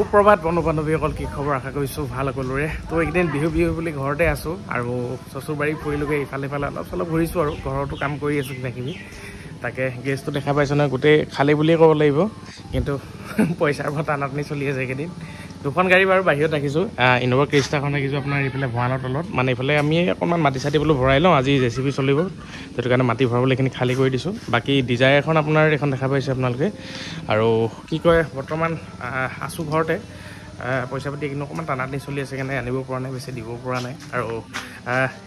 সুপ্ৰভাত বন্ধু-বান্ধৱীসকল, কি খবৰ? আশা কৰিছোঁ ভাল সকলোৰে। তো এইকেইদিন বিহু বুলি ঘৰতে আছোঁ আৰু চচুৰবাৰী ফুৰিলোগৈ, ইফালে অলপ চলপ ঘূৰিছোঁ আৰু ঘৰতো কাম কৰি আছোঁ কিবাকিবি। তাকে গেছটো দেখা পাইছোঁ নহয়, গোটেই খালী বুলিয়ে ক'ব লাগিব, কিন্তু পইচাৰ টানাটনি চলি আছে এইকেইদিন। দুখন গাড়ী বাৰু বাহিৰত ৰাখিছোঁ, ইন'ভা ক্ৰিষ্টাখন ৰাখিছোঁ আপোনাৰ এইফালে ভঁৰালৰ তলত। মানে এইফালে আমি অকণমান মাটি চাটি বোলো ভৰাই লওঁ, আজি JCB চলিব, সেইটো কাৰণে মাটি ভৰাবলৈ এইখিনি খালী কৰি দিছোঁ। বাকী ডিজায়াৰখন আপোনাৰ এইখন দেখা পাইছে আপোনালোকে। আৰু কি কয়, বৰ্তমান আছোঁ ঘৰতে, পইচা পাতি এইখিনি অকণমান টানাটনি চলি আছে কাৰণে আনিব পৰা নাই, বেছি দিব পৰা নাই। আৰু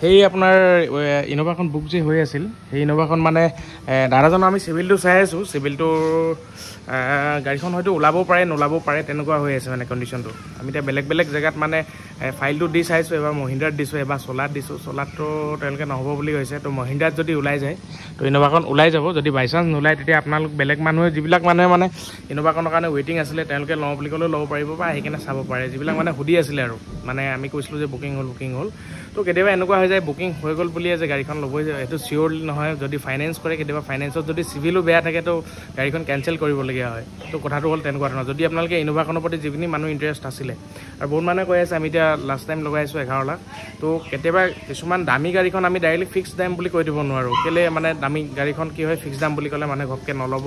সেই আপোনাৰ ইন'ভাখন বুক যে হৈ আছিল, সেই ইন'ভাখন মানে দাদাজনৰ আমি চিভিলটো চাই আছোঁ, চিভিলটোৰ গাড়ীখন হয়তো ওলাবও পাৰে নোলাবও পাৰে, তেনেকুৱা হৈ আছে মানে কণ্ডিশ্যনটো। আমি এতিয়া বেলেগ জেগাত মানে ফাইলটো দি চাইছোঁ, এবাৰ মহিন্দ্ৰাত দিছোঁ, এবাৰ চলাত দিছোঁ। চলাতটো তেওঁলোকে নহ'ব বুলি কৈছে, তো মহিন্দ্ৰাত যদি ওলাই যায় তো ইন'ভাখন ওলাই যাব। যদি বাই চান্স নোলায় তেতিয়া আপোনালোক বেলেগ মানুহে, যিবিলাক মানুহে মানে ইন'ভাখনৰ কাৰণে ৱেইটিং আছিলে, তেওঁলোকে লওঁ বুলি ক'লেও ল'ব পাৰিব বা সেইকাৰণে চাব পাৰে। যিবিলাক মানে সুধি আছিলে আৰু মানে আমি কৈছিলোঁ যে বুকিং হ'ল, তো কেতিয়াবা এনেকুৱা হৈ যায় বুকিং হৈ গ'ল বুলিয়ে যে গাড়ীখন ল'বই যায়, সেইটো চিয়'ৰ নহয়। যদি ফাইনেন্স কৰে, কেতিয়াবা ফাইনেন্সত যদি চিভিলো বেয়া থাকে তো গাড়ীখন কেঞ্চেল কৰিবলগীয়া হয়। তো কথাটো হ'ল তেনেকুৱা ধৰণৰ। যদি আপোনালোকে ইন'ভাখনৰ প্ৰতি যিখিনি মানুহ ইণ্টাৰেষ্ট আছিলে, আৰু বহুত মানুহে কৈ আছে, আমি এতিয়া লাষ্ট টাইম লগাইছোঁ 11 লাখ, তো কেতিয়াবা কিছুমান দামী গাড়ীখন আমি ডাইৰেক্টলি ফিক্স দাম বুলি কৈ দিব নোৱাৰোঁ। কেলৈ মানে দামী গাড়ীখন কি হয়, ফিক্স দাম বুলি ক'লে মানুহে ঘপকৈ নল'ব।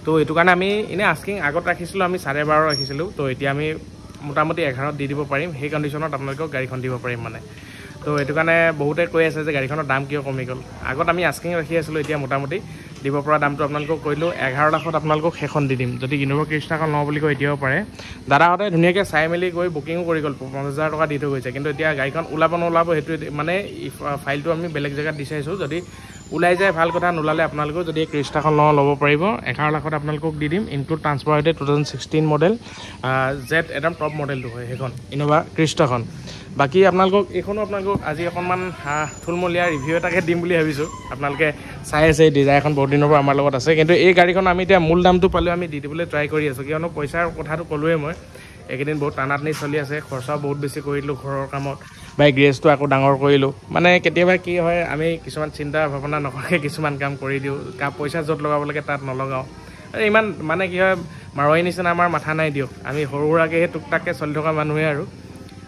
তো এইটো কাৰণে আমি এনেই আস্কিং আগত ৰাখিছিলোঁ, আমি 12.5 ৰাখিছিলোঁ, তো এতিয়া আমি মোটামুটি 11 দি দিব পাৰিম। সেই কণ্ডিশ্যনত আপোনালোকক গাড়ীখন দিব পাৰিম মানে। তো এইটো কাৰণে বহুতে কৈ আছে যে গাড়ীখনৰ দাম কিয় কমি গ'ল। আগত আমি আস্কিং ৰাখি আছিলোঁ, এতিয়া মোটামুটি দিব পৰা দামটো আপোনালোকক কৰিলোঁ 11 লাখত আপোনালোকক সেইখন দি দিম। যদি ইন'ভা ক্ৰিষ্টাখন লওঁ বুলি কয় এতিয়াও পাৰে। দাদাহঁতে ধুনীয়াকৈ চাই মেলি গৈ বুকিঙো কৰি গ'ল, 50,000 টকা দি থৈ গৈছে। কিন্তু এতিয়া গাড়ীখন ওলাব নোলাব সেইটো মানে ফাইলটো আমি বেলেগ জেগাত দি চাইছোঁ। যদি ওলাই যায় ভাল কথা, নোলালে আপোনালোকেও যদি ক্ৰিষ্টাখন ল'ব পাৰিব। 11 লাখত আপোনালোকক দি দিম, ইনক্লুড ট্ৰান্সফাৰ সৈতে 2016 মডেল জেড একদম টপ মডেলটো হয় সেইখন ইন'ভা ক্ৰিষ্টাখন। বাকী আপোনালোকক এইখনো আপোনালোকক আজি অকণমান থুলমূলীয়া ৰিভিউ এটাকে দিম বুলি ভাবিছোঁ। আপোনালোকে চাই আছে এই ডিজায়াৰখন বহুত দিনৰ পৰা আমাৰ লগত আছে, কিন্তু এই গাড়ীখন আমি এতিয়া মূল দামটো পালেও আমি দি দিবলৈ ট্ৰাই কৰি আছোঁ। কিয়নো পইচাৰ কথাটো ক'লোৱেই মই, এইকেইদিন বহুত টানাটনি চলি আছে, খৰচাও বহুত বেছি কৰি দিলোঁ ঘৰৰ কামত, বাইক ৰেচটো আকৌ ডাঙৰ কৰিলোঁ। মানে কেতিয়াবা কি হয়, আমি কিছুমান চিন্তা ভাৱনা নকৰাকৈ কিছুমান কাম কৰি দিওঁ, পইচা য'ত লগাব লাগে তাত নলগাওঁ। ইমান মানে কি হয়, মাৰোৱাৰী নিচিনা আমাৰ মাথা নাই দিয়ক, আমি সৰু সুৰাকৈ টুকটাককৈ চলি থকা মানুহে আৰু।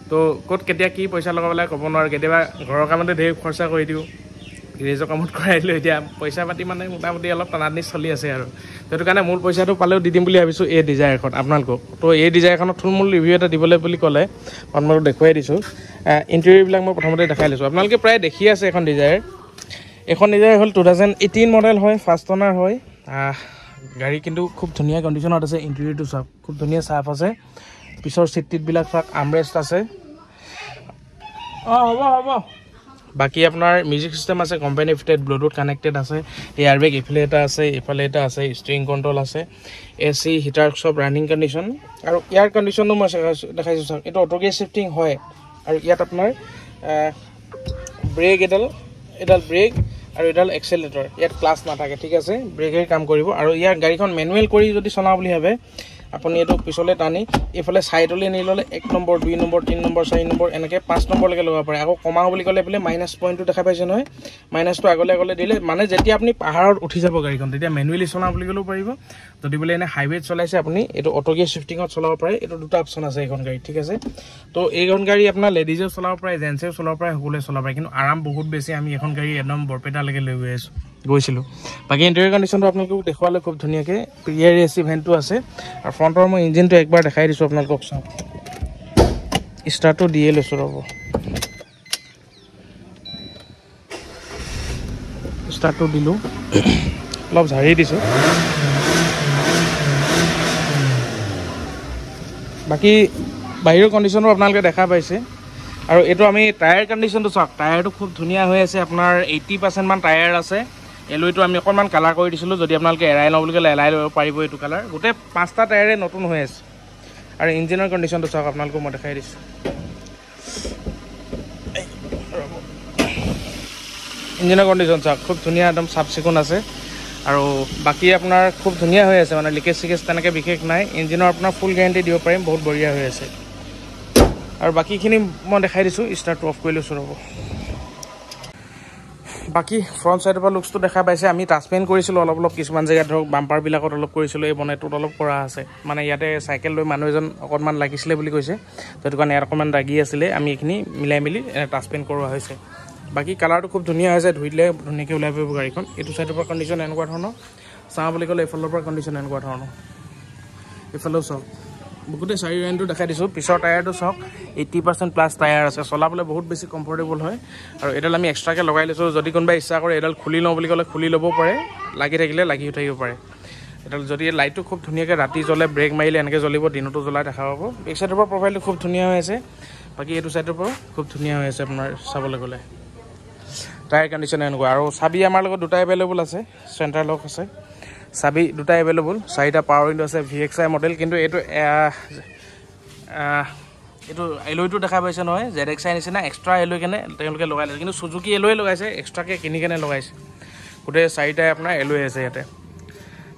তো ক'ত কেতিয়া কি পইচা লগাব লাগে ক'ব নোৱাৰোঁ। কেতিয়াবা ঘৰৰ কামতে ধেৰ খৰচা কৰি দিওঁ, গেৰেজৰ কামত কৰাই দিলোঁ। এতিয়া পইচা পাতি মানে মোটামুটি অলপ টানাটনি চলি আছে আৰু, সেইটো কাৰণে মূল পইচাটো পালেও দি দিম বুলি ভাবিছোঁ এই ডিজায়াৰখন আপোনালোকক। তো এই ডিজায়াৰখনত থুলমূল ৰিভিউ এটা দিবলৈ বুলি ক'লে আপোনালোকক দেখুৱাই দিছোঁ। ইণ্টেৰিয়ৰবিলাক মই প্ৰথমতে দেখাই লৈছোঁ, আপোনালোকে প্ৰায় দেখি আছে এখন ডিজায়াৰ। এইখন ডিজায়াৰ হ'ল 2018 মডেল হয়, ফাৰ্ষ্ট অনাৰ হয়। গাড়ী কিন্তু খুব ধুনীয়া কণ্ডিশ্যনত আছে। ইণ্টেৰিয়ৰটো চাওক, খুব ধুনীয়া চাফ আছে। পিছৰ চিট টিটবিলাক চাওক, আৰ্মৰেষ্ট আছে। হ'ব। বাকী আপোনাৰ মিউজিক চিষ্টেম আছে, কোম্পানী ফিটেড, ব্লুটুথ কানেক্টেড আছে, এয়াৰবেগ ইফালে এটা আছে, ইফালে এটা আছে, ষ্টিৰিং কণ্ট্ৰল আছে, AC হিটাৰ চব ৰানিং কণ্ডিশ্যন। আৰু এয়াৰ কণ্ডিশ্যনো মই দেখাইছোঁ চাওক, এইটো অট' গিয়াৰ শিফটিং হয়। আৰু ইয়াত আপোনাৰ ব্ৰেক এডাল ব্ৰেক আৰু এডাল এক্সেলেটৰ, ইয়াত ক্লাছ নাথাকে, ঠিক আছে, ব্ৰেকেৰে কাম কৰিব। আৰু ইয়াৰ গাড়ীখন মেনুৱেল কৰি যদি চলাওঁ বুলি ভাবে, আপুনি এইটো পিছলৈ টানি এইফালে ছাইডলৈ নি ল'লে 1 নম্বৰ 2 নম্বৰ 3 নম্বৰ 4 নম্বৰ এনেকৈ 5 নম্বৰলৈকে ল'ব পাৰে। আকৌ কমাওঁ বুলি ক'লে বোলে মাইনাছ পইণ্টটো দেখা পাইছে নহয়, মাইনাছটো আগলৈ দিলে মানে যেতিয়া আপুনি পাহাৰত উঠি যাব গাড়ীখন, তেতিয়া মেনুৱেলি চলাওঁ বুলি ক'লেও পাৰিব। যদি বোলে এনে হাইৱেত চলাইছে আপুনি, এইটো অট' গিয়াৰ শিফটিঙত চলাব পাৰে। এইটো দুটা অপশ্যন আছে এইখন গাড়ী, ঠিক আছে। তো এইখন গাড়ী আপোনাৰ লেডিজেও চলাব পাৰে, জেণ্টছেও চলাব পাৰে, সকলোৱে চলাব পাৰে, কিন্তু আৰাম বহুত বেছি। আমি এখন গাড়ী একদম বৰপেটালৈকে লৈ গৈছিলোঁ। বাকী ইণ্টেৰিয়ৰ কণ্ডিশ্যনটো আপোনালোকক দেখুৱালে খুব ধুনীয়াকৈ। ৰিয়াৰ AC ভেণ্টটো আছে। আৰু ফ্ৰণ্টৰ মই ইঞ্জিনটো একবাৰ দেখাই দিছোঁ আপোনালোকক, চাওক। ষ্টাৰ্টটো দিয়ে লৈছোঁ, ৰ'ব, ষ্টাৰ্টটো দিলোঁ, অলপ ঝাৰি দিছোঁ। বাকী বাহিৰৰ কণ্ডিশ্যনো আপোনালোকে দেখা পাইছে। আৰু এইটো আমি টায়াৰ কণ্ডিশ্যনটো চাওক, টায়াৰটো খুব ধুনীয়া হৈ আছে। আপোনাৰ 80% মান টায়াৰ আছে। এলুইটো আমি অকণমান কালাৰ কৰি দিছিলোঁ, যদি আপোনালোকে এৰাই লওঁ বুলি ক'লে এৰাই ল'ব পাৰিব এইটো কালাৰ। গোটেই 5টা টায়াৰে নতুন হৈ আছে। আৰু ইঞ্জিনৰ কণ্ডিশ্যনটো চাওক, আপোনালোকক মই দেখাই দিছোঁ। ইঞ্জিনৰ কণ্ডিশ্যন চাওক, খুব ধুনীয়া, একদম চাফ চিকুণ আছে। আৰু বাকী আপোনাৰ খুব ধুনীয়া হৈ আছে, মানে লিকেজ চিকেজ তেনেকৈ বিশেষ নাই। ইঞ্জিনৰ আপোনাৰ ফুল গেৰাণ্টি দিব পাৰিম, বহুত বঢ়িয়া হৈ আছে। আৰু বাকীখিনি মই দেখাই দিছোঁ। ষ্টাৰ্টটো অফ কৰি লৈছোঁ, ৰ'ব। বাকি ফ্ৰণ্ট সাইডৰ পৰা লুকসটো দেখা পাইছে আমি টাচ পেইন্ট কৰিছিলো অলপ কিছুমান জায়গা ধৰক বাম্পাৰ বিলাকত অলপ কৰিছিলো এই বনেটত অলপ কৰা আছে মানে ইয়াতে সাইকেল লৈ মানুহ এজন অকনমান লাগিছিলে বুলি কৈছে তো এটো কাৰণে অকনমান লাগি আছিল আমি এখিনি মিলাই মিলি টাচ পেইন্ট কৰোৱা হৈছে বাকি কালাৰটো খুব ধুনিয়া হৈছে ধুইলে ধুনিয়াকৈ ওলাই পৰিব গাড়ীখন এটো সাইডৰ পৰা কন্ডিশন এনেকুৱা ধৰণৰ চাহ বুলি ক'লে এফালৰ পৰা কন্ডিশন এনেকুৱা ধৰণৰ এফালেও চাওক বুকুতে চাৰি লাইনটো দেখাই দিছো পিছৰ টায়াৰটো চাওক 80% প্লাস টায়াৰ আছে চলাবলৈ বহুত বেছি কমফৰ্টেবল হয় আৰু এডাল আমি এক্সট্ৰাকে লগাই লৈছো যদি কোনবা ইচ্ছা কৰে এডাল খুলি লওঁ বুলি ক'লে খুলি ল'ব পাৰে লাগি থাকিলে লাগি থাকিব পাৰে এডাল যদি লাইটটো খুব ধুনিয়াকৈ ৰাতি জ্বলে ব্ৰেক মাৰিলে এনেকৈ জ্বলিব দিনতো জ্বলাই দেখা পাব এক সাইডৰ পৰা প্ৰফাইলটো খুব ধুনিয়া হৈ আছে বাকি এটো সাইডৰ পৰা খুব ধুনিয়া হৈ আছে আপোনাৰ চাবলৈ গ'লে টায়াৰ কন্ডিশন এনেকুৱা আৰু চাবি আমাৰ লগত দুটা এভেইলেবল আছে চেন্টাৰ লক আছে চাবি দুটা এভেইলেবল চাৰিটা পাৱাৰ উইন্ডো আছে VXI মডেল কিন্তু এটো এটো এলয়টো দেখা পাইছে নহয় ZXI নিচিনা এক্সট্ৰা এলয় কেনে তেওঁলোকে লগাই লৈছে কিন্তু সুজুকি এলয় লগাইছে এক্সট্ৰাকে কিনি কেনে লগাইছে গুটে চাৰিটা আপোনাৰ এলয় আছে ইয়াতে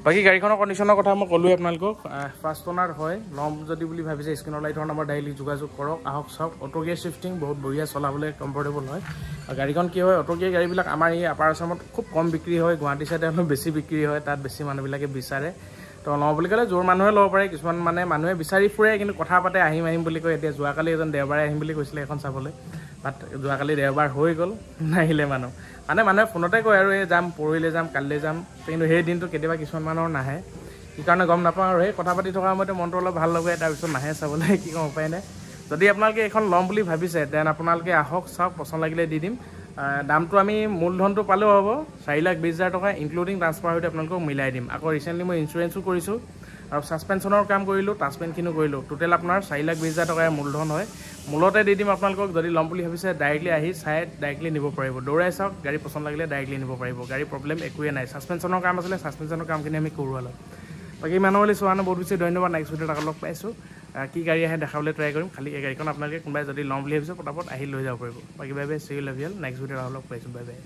বাকি গাড়ীখনৰ কন্ডিশনৰ কথা মই কলোই আপোনালোকক ফাৰ্ষ্ট ওনাৰ হয় লম যদি বুলি ভাবিছে স্ক্ৰিনৰ লাইটৰ নম্বৰ ডাইলি যোগাযোগ কৰক আহক সব অটো গিয়াৰ শিফটিং বহুত বঢ়িয়া চলাবলৈ কমফৰ্টেবল হয় আৰু গাড়ীখন কি হয় অটো গিয়াৰ গাড়ীবিলাক আমাৰ এই আপাৰ আসামত খুব কম বিক্ৰী হয় গুৱাহাটী সাইডে অলপ বেছি বিক্ৰী হয় তাত বেছি মানুহবিলাকে বিচাৰে তো লওঁ বুলি ক'লে জোৰ মানুহে ল'ব পাৰে কিছুমান মানে মানুহে বিচাৰি ফুৰে কিন্তু কথা পাতে আহিম বুলি কয় এতিয়া যোৱাকালি এজন দেওবাৰে আহিম বুলি কৈছিলে এখন চাবলৈ বাট যোৱাকালি দেওবাৰ হৈ গ'ল নাহিলে মানুহে ফোনতে কয় আৰু এই যাম পৰহিলে যাম কালিলৈ যাম কিন্তু সেই দিনটো কেতিয়াবা কিছুমান মানুহৰ নাহে কি কাৰণে গম নাপাওঁ আৰু সেই কথা পাতি থকা সময়তে মনটো অলপ ভাল লাগে তাৰপিছত নাহে চাবলৈ কি কম উপায় নাই যদি আপোনালোকে এখন ল'ম বুলি ভাবিছে দেন আপোনালোকে আহক চাওক পছন্দ লাগিলে দি দিম দামটো আমি মূলধনটো পালেও হ'ব 4,20,000 টকা ইনক্লুডিং ট্ৰান্সফাৰ হৈ আপোনালোকক মিলাই দিম আকৌ ৰিসেন্টলি মই ইন্সুৰেন্সও কৰিছো আৰু সাসপেনশনৰ কাম কৰিলো টাচপেনখিনো কৰিলো টোটেল আপোনাৰ 4,20,000 টকা মূলধন হয় মূলতে দি দিম আপোনালোকক যদি ল'ম বুলি ভাবিছে ডাইৰেক্টলি আহি চাই ডাইৰেক্টলি নিব পাৰিব দৌৰাই চাওক গাড়ী পছন্দ লাগিলে ডাইৰেক্টলি নিব পাৰিব গাড়ী প্ৰবলেম একোৱে নাই সাসপেনশনৰ কাম আছে সাসপেনশনৰ কামখিনি আমি কৰোৱালো বাকি মানুহলৈ চোৱানো বহুত বেছি ধন্যবাদ নেক্সট ভিডিঅ'ত আকৌ লগ পাইছো কি গাড়ী আহে দেখাবলৈ ট্ৰাই কৰিম খালি এই গাড়ীখন আপোনালোকে কোনোবাই যদি ল'ম বুলি ভাবিছে পটাপট আহি লৈ যাব পাৰিব বাকি bye bye C you love you next ভিডিঅ'ত আকৌ লগ পাইছো বাই বাই